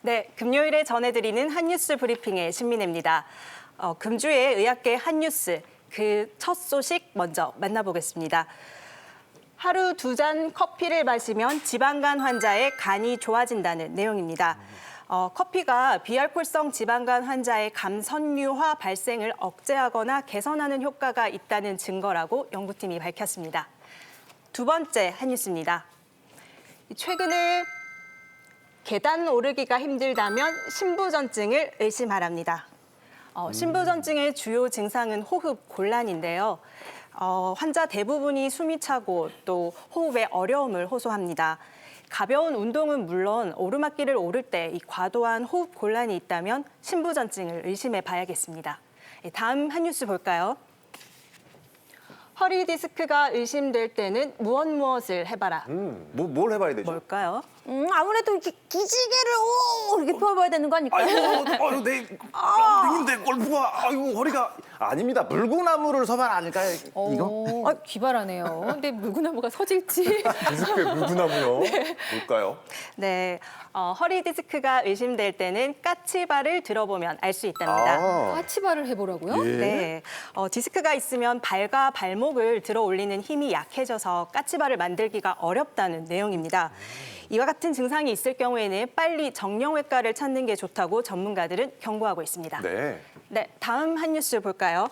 네, 금요일에 전해드리는 핫뉴스 브리핑의 신민혜입니다. 금주의 의학계 핫뉴스, 그 첫 소식 먼저 만나보겠습니다. 하루 2잔 커피를 마시면 지방간 환자의 간이 좋아진다는 내용입니다. 커피가 비알코올성 지방간 환자의 감선유화 발생을 억제하거나 개선하는 효과가 있다는 증거라고 연구팀이 밝혔습니다. 두 번째 핫뉴스입니다. 최근에 계단 오르기가 힘들다면 신부전증을 의심하랍니다. 신부전증의 주요 증상은 호흡 곤란인데요. 환자 대부분이 숨이 차고 또 호흡에 어려움을 호소합니다. 가벼운 운동은 물론 오르막길을 오를 때 이 과도한 호흡 곤란이 있다면 신부전증을 의심해 봐야겠습니다. 다음 한 뉴스 볼까요? 허리 디스크가 의심될 때는 무엇을 해봐라. 뭘 해봐야 되죠? 뭘까요? 아무래도 이렇게 기지개를 이렇게 펴봐야 되는 거 아닐까요? 아유, 내 골프가, 아이고, 허리가. 아닙니다. 물구나무를 서면 아닐까요? 이거? 기발하네요. 근데 물구나무가 서질지. 디스크에 물구나무요? 뭘까요? 네, 허리 디스크가 의심될 때는 까치발을 들어보면 알 수 있답니다. 까치발을 해보라고요? 네, 디스크가 있으면 발과 발목을 들어 올리는 힘이 약해져서 까치발을 만들기가 어렵다는 내용입니다. 이와 같은 증상이 있을 경우에는 빨리 정형외과를 찾는 게 좋다고 전문가들은 경고하고 있습니다. 네. 다음 한 뉴스 볼까요?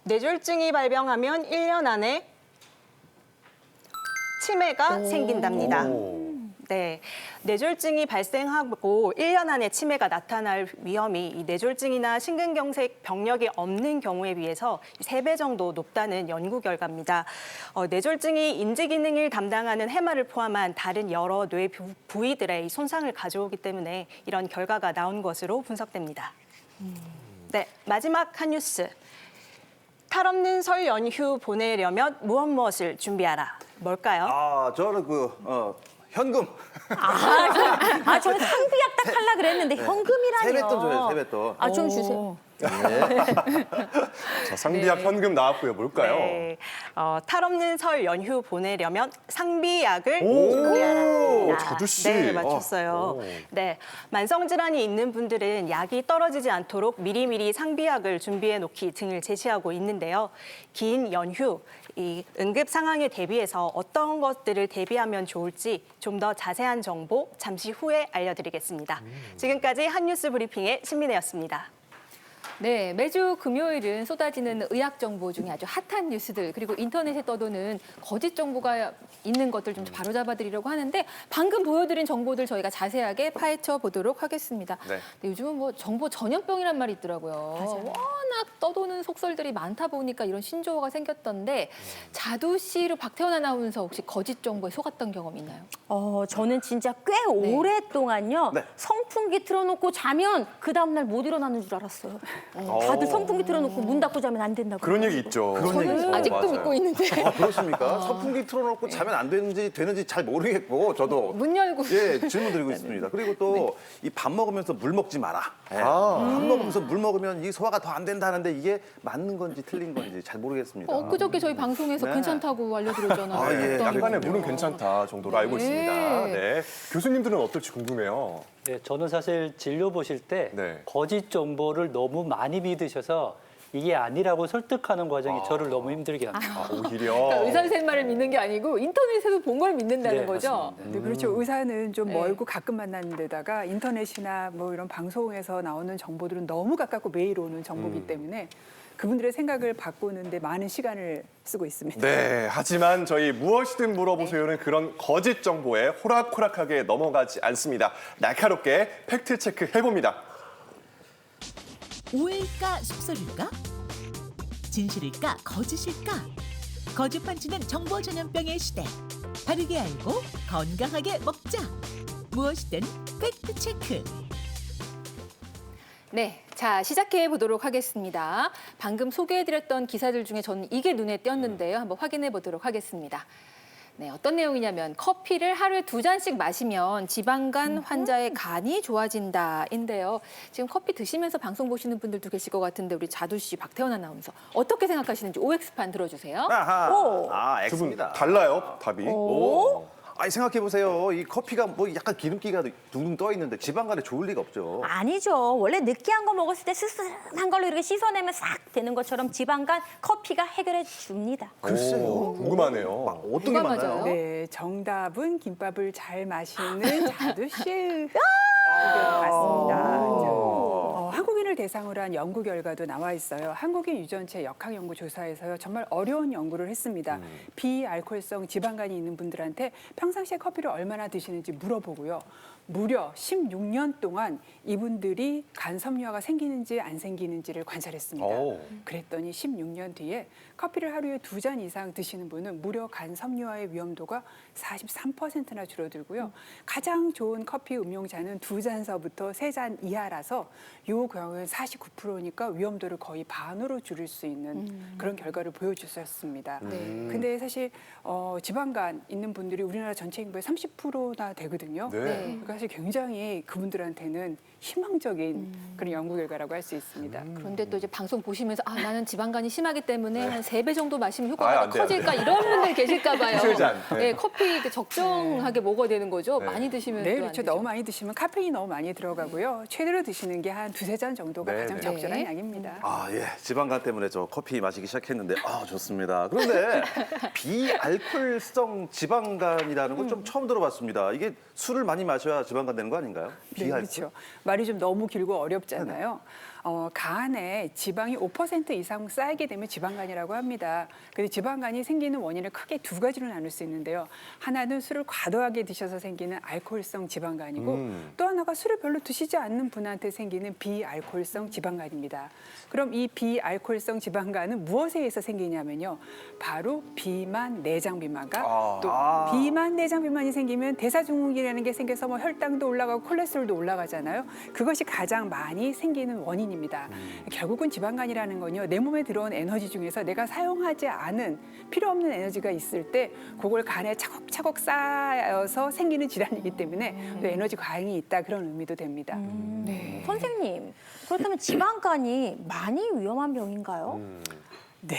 뇌졸중이 발병하면 1년 안에 치매가 생긴답니다. 네, 뇌졸중이 발생하고 1년 안에 치매가 나타날 위험이 이 뇌졸중이나 심근경색 병력이 없는 경우에 비해서 3배 정도 높다는 연구 결과입니다. 뇌졸중이 인지 기능을 담당하는 해마를 포함한 다른 여러 뇌 부위들의 손상을 가져오기 때문에 이런 결과가 나온 것으로 분석됩니다. 네, 마지막 한 뉴스. 탈 없는 설 연휴 보내려면 무엇을 준비하라. 뭘까요? 저는 현금. 저는 상비약 딱 하려고 그랬는데 현금이라니요. 세뱃돈 줘요, 세뱃돈. 좀 주세요. 자, 상비약 현금 나왔고요. 뭘까요? 네, 탈 없는 설 연휴 보내려면 상비약을 오, 준비하라. 자두 씨. 네, 맞췄어요. 네, 만성 질환이 있는 분들은 약이 떨어지지 않도록 미리미리 상비약을 준비해 놓기 등을 제시하고 있는데요. 긴 연휴, 이 응급 상황에 대비해서 어떤 것들을 대비하면 좋을지 좀 더 자세한 정보 잠시 후에 알려드리겠습니다. 지금까지 핫뉴스 브리핑의 신민혜였습니다. 네, 매주 금요일은 쏟아지는 의학 정보 중에 아주 핫한 뉴스들 그리고 인터넷에 떠도는 거짓 정보가 있는 것들 좀 바로잡아드리려고 하는데 방금 보여드린 정보들 저희가 자세하게 파헤쳐 보도록 하겠습니다. 네. 근데 요즘은 뭐 정보 전염병이란 말이 있더라고요. 워낙 떠도는 속설들이 많다 보니까 이런 신조어가 생겼던데 자두 씨로 박태원 아나운서 혹시 거짓 정보에 속았던 경험 있나요? 저는 진짜 꽤 오랫동안요. 네. 선풍기 틀어놓고 자면 그 다음날 못 일어나는 줄 알았어요. 다들 선풍기 틀어놓고 문 닫고 자면 안 된다고. 그런 얘기 있죠. 그런 얘기 있어요. 아직도 맞아요. 믿고 있는데. 그렇습니까? 선풍기 틀어놓고 자면 안 되는지 잘 모르겠고 저도 문 열고. 질문 드리고 있습니다. 그리고 또 이 밥 먹으면서 물 먹지 마라. 밥 먹으면서 물 먹으면 이 소화가 더 안 된다는데 이게 맞는 건지 틀린 건지 잘 모르겠습니다. 엊그저께 저희 방송에서 네. 괜찮다고 알려드렸잖아요. 예. 어떤 약간의 분요. 물은 괜찮다 정도로 알고 네. 있습니다. 네. 교수님들은 어떨지 궁금해요. 네, 저는 사실 진료 보실 때 네. 거짓 정보를 너무 많이 믿으셔서 이게 아니라고 설득하는 과정이 저를 너무 힘들게 합니다. 오히려. 그러니까 의사 선생님 말을 믿는 게 아니고 인터넷에서 본 걸 믿는다는 네, 거죠. 맞습니다. 네, 그렇죠. 의사는 좀 네. 멀고 가끔 만나는 데다가 인터넷이나 뭐 이런 방송에서 나오는 정보들은 너무 가깝고 매일 오는 정보이기 때문에 그분들의 생각을 바꾸는데 많은 시간을 쓰고 있습니다. 네, 하지만 저희 무엇이든 물어보세요는 그런 거짓 정보에 호락호락하게 넘어가지 않습니다. 날카롭게 팩트 체크 해봅니다. 오해일까 속설일까? 진실일까 거짓일까? 거짓판치는 정보 전염병의 시대. 바르게 알고 건강하게 먹자. 무엇이든 팩트 체크. 네, 자 시작해 보도록 하겠습니다. 방금 소개해드렸던 기사들 중에 저는 이게 눈에 띄었는데요. 한번 확인해 보도록 하겠습니다. 네, 어떤 내용이냐면 커피를 하루에 2잔씩 마시면 지방간 환자의 간이 좋아진다인데요. 지금 커피 드시면서 방송 보시는 분들도 계실 것 같은데 우리 자두 씨, 박태원 아나운서 어떻게 생각하시는지 OX판 들어주세요. 아하. 오. 아, 두 분 X입니다. 달라요, 답이. 오. 아니 생각해 보세요. 이 커피가 뭐 약간 기름기가 둥둥 떠 있는데 지방간에 좋을 리가 없죠. 아니죠. 원래 느끼한 거 먹었을 때 씁쓸한 걸로 이렇게 씻어내면 싹 되는 것처럼 지방간 커피가 해결해 줍니다. 오, 궁금하네요. 어떤 게 누가 맞나요? 맞아요? 네, 정답은 김밥을 잘 마시는 자두씨 맞습니다. 한국인을 대상으로 한 연구 결과도 나와 있어요. 한국인 유전체 역학 연구 조사에서요. 정말 어려운 연구를 했습니다. 비알코올성 지방간이 있는 분들한테 평상시에 커피를 얼마나 드시는지 물어보고요. 무려 16년 동안 이분들이 간 섬유화가 생기는지 안 생기는지를 관찰했습니다. 오. 그랬더니 16년 뒤에 커피를 하루에 2잔 이상 드시는 분은 무려 간 섬유화의 위험도가 43%나 줄어들고요. 가장 좋은 커피 음용자는 2잔서부터 3잔 이하라서 이 경우는 49%니까 위험도를 거의 반으로 줄일 수 있는 그런 결과를 보여주셨습니다. 근데 사실 지방간 있는 분들이 우리나라 전체 인구의 30%나 되거든요. 네. 그러니까 사실 굉장히 그분들한테는 희망적인 그런 연구 결과라고 할 수 있습니다. 그런데 또 이제 방송 보시면서 아 나는 지방간이 심하기 때문에 한 3배 정도 마시면 아예 효과가 안 더 돼, 안 커질까 돼. 이런 분들 계실까 봐요. 두세 잔. 네. 네, 커피 이렇게 적정하게 먹어야 되는 거죠. 네. 많이 드시면 네, 또 안 그렇죠. 되죠. 너무 많이 드시면 카페인이 너무 많이 들어가고요. 최대로 드시는 게 한 2~3잔 정도가 네, 가장 네. 적절한 네. 양입니다. 아, 예. 지방간 때문에 저 커피 마시기 시작했는데, 좋습니다. 그런데 비알코올성 지방간이라는 건 좀 처음 들어봤습니다. 이게 술을 많이 마셔야 지방간 되는 거 아닌가요? 네, 그렇죠. 말이 좀 너무 길고 어렵잖아요. 간에 지방이 5% 이상 쌓이게 되면 지방간이라고 합니다. 근데 지방간이 생기는 원인을 크게 2가지로 나눌 수 있는데요. 하나는 술을 과도하게 드셔서 생기는 알코올성 지방간이고 또 하나가 술을 별로 드시지 않는 분한테 생기는 비알코올성 지방간입니다. 그럼 이 비알코올성 지방간은 무엇에 의해서 생기냐면요. 바로 비만, 내장 비만과 또 비만, 내장 비만이 생기면 대사증후군이라는 게 생겨서 뭐 혈당도 올라가고 콜레스테롤도 올라가잖아요. 그것이 가장 많이 생기는 원인입니다. 결국은 지방간이라는 건요. 내 몸에 들어온 에너지 중에서 내가 사용하지 않은 필요 없는 에너지가 있을 때 그걸 간에 차곡차곡 쌓여서 생기는 질환이기 때문에 또 에너지 과잉이 있다 그런 의미도 됩니다. 네. 선생님, 그렇다면 지방간이 많이 위험한 병인가요? 네.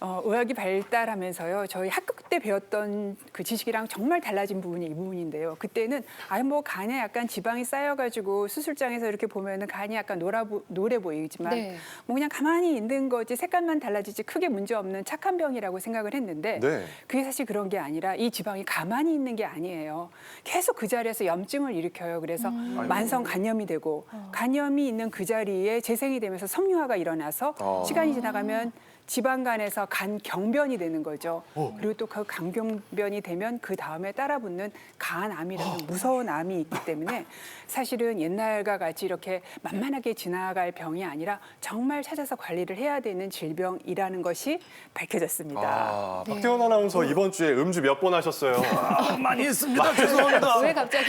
의학이 발달하면서요. 저희 학교 때 배웠던 그 지식이랑 정말 달라진 부분이 이 부분인데요. 그때는 뭐 간에 약간 지방이 쌓여가지고 수술장에서 이렇게 보면은 간이 약간 노래 보이지만 네. 뭐 그냥 가만히 있는 거지 색깔만 달라지지 크게 문제 없는 착한 병이라고 생각을 했는데 네. 그게 사실 그런 게 아니라 이 지방이 가만히 있는 게 아니에요. 계속 그 자리에서 염증을 일으켜요. 그래서 만성 간염이 되고 간염이 있는 그 자리에 재생이 되면서 섬유화가 일어나서 시간이 지나가면 지방간에서 간경변이 되는 거죠. 그리고 또 그 간경변이 되면 그 다음에 따라붙는 간암이라는 무서운 암이 있기 때문에 사실은 옛날과 같이 이렇게 만만하게 지나갈 병이 아니라 정말 찾아서 관리를 해야 되는 질병이라는 것이 밝혀졌습니다. 박태원 아나운서 이번 주에 음주 몇 번 하셨어요? 많이 했습니다. 죄송합니다. 왜 갑자기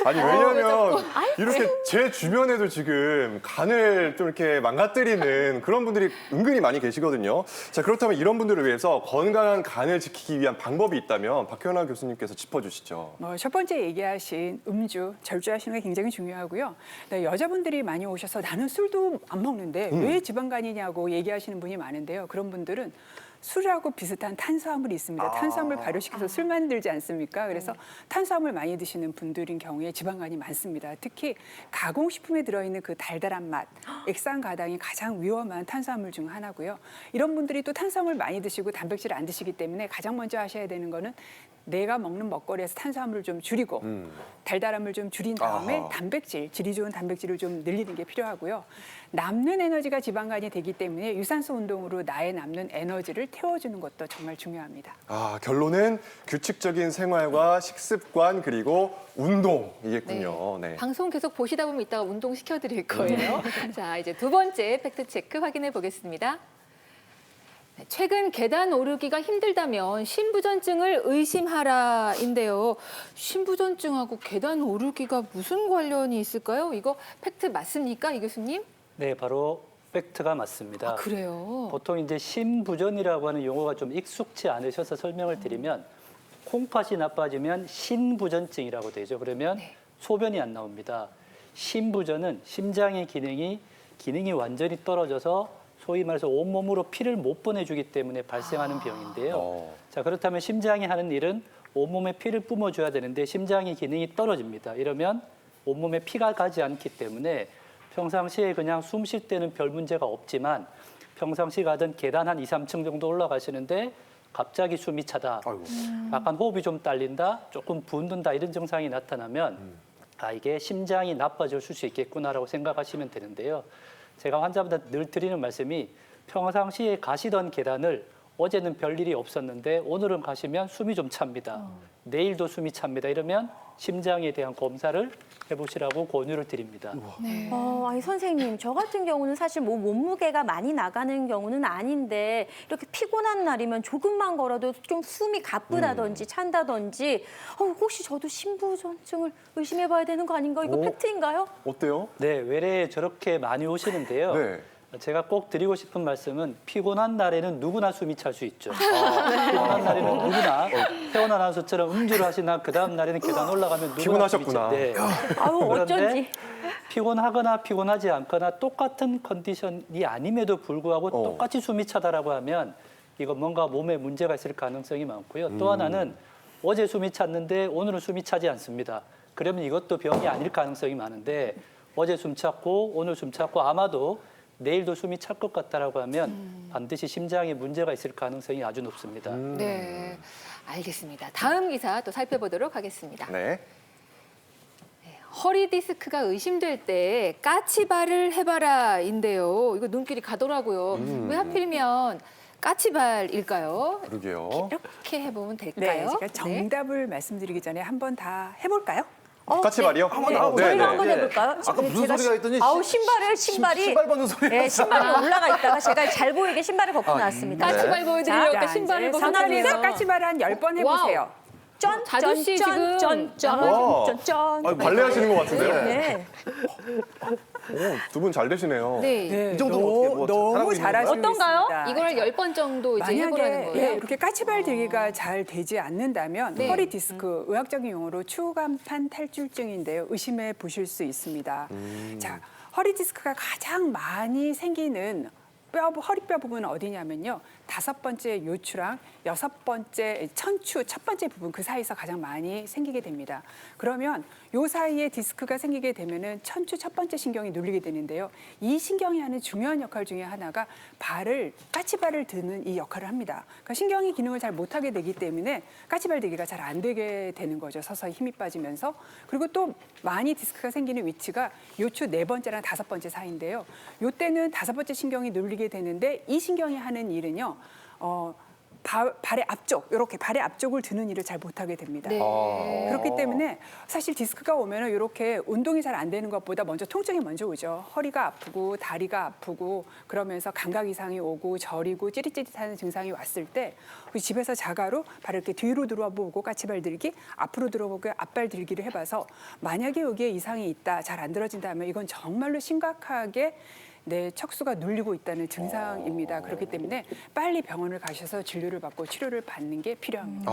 아니 왜냐면 이렇게 제 주변에도 지금 간을 좀 이렇게 망가뜨리는 그런 분들이 은근히 많이 계시거든요. 자 그렇다면 이런 분들을 위해서 건강한 간을 지키기 위한 방법이 있다면 박현아 교수님께서 짚어주시죠. 첫 번째 얘기하신 음주, 절주하시는 게 굉장히 중요하고요. 네, 여자분들이 많이 오셔서 나는 술도 안 먹는데 왜 지방간이냐고 얘기하시는 분이 많은데요. 그런 분들은 술하고 비슷한 탄수화물이 있습니다. 탄수화물 발효시켜서 술 만들지 않습니까? 그래서 탄수화물 많이 드시는 분들인 경우에 지방간이 많습니다. 특히 가공식품에 들어있는 그 달달한 맛, 액상가당이 가장 위험한 탄수화물 중 하나고요. 이런 분들이 또 탄수화물 많이 드시고 단백질 안 드시기 때문에 가장 먼저 하셔야 되는 거는 내가 먹는 먹거리에서 탄수화물을 좀 줄이고 달달함을 좀 줄인 다음에 단백질, 질이 좋은 단백질을 좀 늘리는 게 필요하고요. 남는 에너지가 지방간이 되기 때문에 유산소 운동으로 나의 남는 에너지를 태워주는 것도 정말 중요합니다. 결론은 규칙적인 생활과 식습관 그리고 운동이겠군요. 네. 방송 계속 보시다 보면 이따가 운동 시켜드릴 거예요. 자, 이제 두 번째 팩트 체크 확인해 보겠습니다. 네, 최근 계단 오르기가 힘들다면 신부전증을 의심하라인데요. 신부전증하고 계단 오르기가 무슨 관련이 있을까요? 이거 팩트 맞습니까, 이 교수님? 네, 바로 팩트가 맞습니다. 그래요? 보통 이제 신부전이라고 하는 용어가 좀 익숙치 않으셔서 설명을 드리면 콩팥이 나빠지면 신부전증이라고 되죠. 그러면 소변이 안 나옵니다. 신부전은 심장의 기능이 완전히 떨어져서 소위 말해서 온몸으로 피를 못 보내주기 때문에 발생하는 병인데요. 자, 그렇다면 심장이 하는 일은 온몸에 피를 뿜어줘야 되는데 심장의 기능이 떨어집니다. 이러면 온몸에 피가 가지 않기 때문에 평상시에 그냥 숨 쉴 때는 별 문제가 없지만 평상시 가던 계단 한 2, 3층 정도 올라가시는데 갑자기 숨이 차다, 아이고. 약간 호흡이 좀 딸린다, 조금 붓는다 이런 증상이 나타나면 이게 심장이 나빠질 수 있겠구나라고 생각하시면 되는데요. 제가 환자분들 늘 드리는 말씀이 평상시에 가시던 계단을 어제는 별일이 없었는데 오늘은 가시면 숨이 좀 찹니다. 내일도 숨이 찹니다. 이러면 심장에 대한 검사를 해보시라고 권유를 드립니다. 아니 선생님, 저 같은 경우는 사실 뭐 몸무게가 많이 나가는 경우는 아닌데 이렇게 피곤한 날이면 조금만 걸어도 좀 숨이 가쁘다든지 찬다든지 혹시 저도 심부전증을 의심해봐야 되는 거 아닌가? 이거 오. 팩트인가요? 어때요? 네, 외래에 저렇게 많이 오시는데요. 네. 제가 꼭 드리고 싶은 말씀은 피곤한 날에는 누구나 숨이 찰 수 있죠. 피곤한 날에는 누구나 태어난 아나운서처럼 음주를 하시나 그 다음 날에는 계단 올라가면 누구나 피곤하셨구나. 숨이 찰 때. 아우 그런데 어쩐지. 피곤하거나 피곤하지 않거나 똑같은 컨디션이 아님에도 불구하고 똑같이 숨이 차다라고 하면 이거 뭔가 몸에 문제가 있을 가능성이 많고요. 또 하나는 어제 숨이 찼는데 오늘은 숨이 차지 않습니다. 그러면 이것도 병이 아닐 가능성이 많은데 어제 숨 찼고 오늘 숨 찼고 아마도 내일도 숨이 찰 것 같다라고 하면 반드시 심장에 문제가 있을 가능성이 아주 높습니다. 네, 알겠습니다. 다음 기사 또 살펴보도록 하겠습니다. 네. 허리 디스크가 의심될 때 까치발을 해봐라인데요. 이거 눈길이 가더라고요. 왜 하필이면 까치발일까요? 그러게요. 이렇게 해보면 네, 될까요? 제가 정답을 말씀드리기 전에 한번 다 해볼까요? 까치발이요? 한번 네, 나와보세요. 저희가 네, 한번 네. 해볼까요? 아까 무슨 소리가 있더니 아우 신발이 신발 벗는 소리가 네, 신발이 올라가 있다가 제가 잘 보이게 신발을 벗고 나왔습니다. 까치발 보여드리려고 자, 신발을 이제 벗었다면서. 선생님 까치발 한 10번 해보세요. 짠, 자두 씨 지금 짠. 아, 발레 하시는 것 같은데요? 네. 두 분 잘 되시네요. 네. 이 정도면 어떻게 뭐 잘하고 너무 있는 잘하시고 어떤가요? 있습니다. 이걸 10번 정도 이제 해보라는 만약에 거예요. 이렇게 까치발 들기가 잘 되지 않는다면 네. 허리 디스크, 의학적인 용어로 추간판 탈출증인데요. 의심해 보실 수 있습니다. 자, 허리 디스크가 가장 많이 생기는 허리뼈 부분은 어디냐면요. 5번째 요추랑 6번째 천추, 첫 번째 부분 그 사이에서 가장 많이 생기게 됩니다. 그러면 요 사이에 디스크가 생기게 되면은 천추 첫 번째 신경이 눌리게 되는데요. 이 신경이 하는 중요한 역할 중에 하나가 까치발을 드는 이 역할을 합니다. 그러니까 신경이 기능을 잘 못하게 되기 때문에 까치발 들기가 잘 안 되게 되는 거죠. 서서히 힘이 빠지면서. 그리고 또 많이 디스크가 생기는 위치가 요추 4번째랑 5번째 사이인데요. 요때는 5번째 신경이 눌리게 되는데 이 신경이 하는 일은요. 발의 앞쪽, 이렇게 발의 앞쪽을 드는 일을 잘 못하게 됩니다. 네. 그렇기 때문에 사실 디스크가 오면은 이렇게 운동이 잘 안 되는 것보다 먼저 통증이 먼저 오죠. 허리가 아프고 다리가 아프고 그러면서 감각 이상이 오고 저리고 찌릿찌릿하는 증상이 왔을 때 우리 집에서 자가로 발을 이렇게 뒤로 들어보고 까치발 들기, 앞으로 들어보고 앞발 들기를 해봐서 만약에 여기에 이상이 있다, 잘 안 들어진다면 이건 정말로 심각하게 내 척수가 눌리고 있다는 증상입니다. 그렇기 때문에 빨리 병원을 가셔서 진료를 받고 치료를 받는 게 필요합니다.